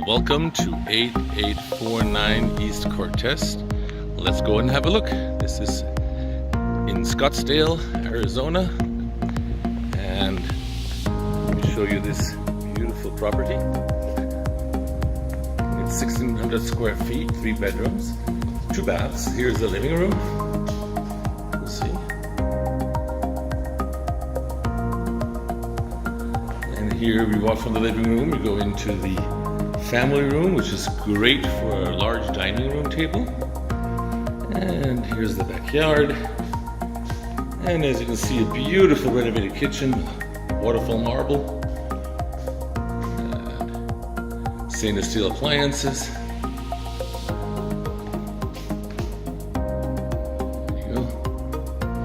Welcome to 8849 East Cortez. Let's go and have a look. This is in Scottsdale, Arizona, and let me show you this beautiful property. It's 1,600 square feet, 3 bedrooms, 2 baths. Here's the living room. We'll see. And here we walk from the living room, we go into the family room, which is great for a large dining room table. And here's the backyard. And as you can see, a beautiful renovated kitchen, waterfall marble, and stainless steel appliances. There you go.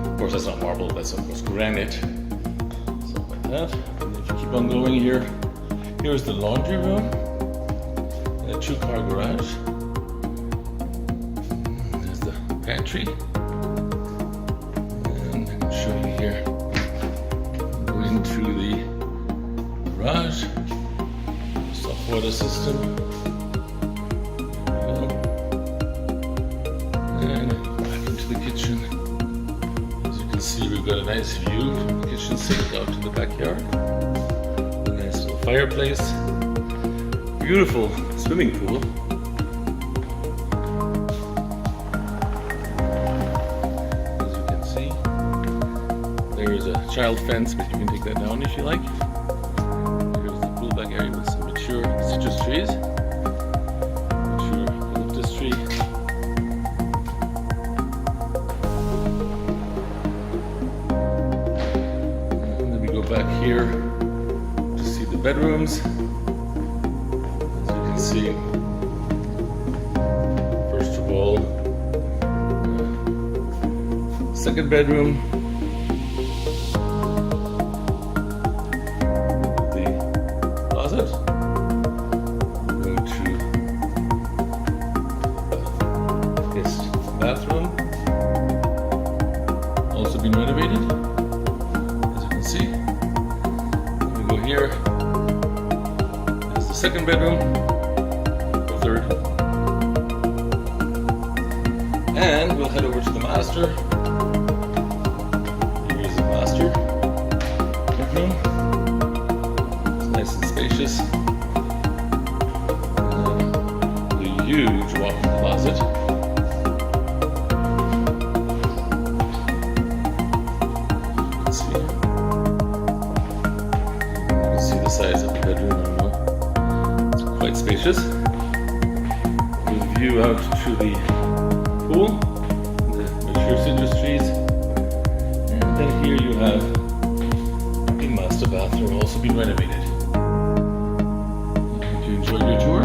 Of course, that's not marble, that's of course granite. Something like that. And if you keep on going here, here's the laundry room. A 2-car garage. There's the pantry. And I can show you here. Go into the garage. Soft water system. There we go. And back into the kitchen. As you can see, we've got a nice view from the kitchen sink out to the backyard. A nice little fireplace. Beautiful swimming pool. As you can see, there is a child fence, but you can take that down if you like. Here's the pool back area with some mature citrus trees. Mature eucalyptus tree. And then we go back here to see the bedrooms. See, first of all, second bedroom, the closet, going to guest bathroom, also been renovated, as you can see. We go here, there's the second bedroom. Third. And we'll head over to the master. Here's the master bedroom. It's nice and spacious. The huge walk-in closet. You can see the size of the bedroom. It's quite spacious. View out to the pool, the mature citrus trees, and then here you have the master bathroom, also been renovated. Hope you enjoyed your tour.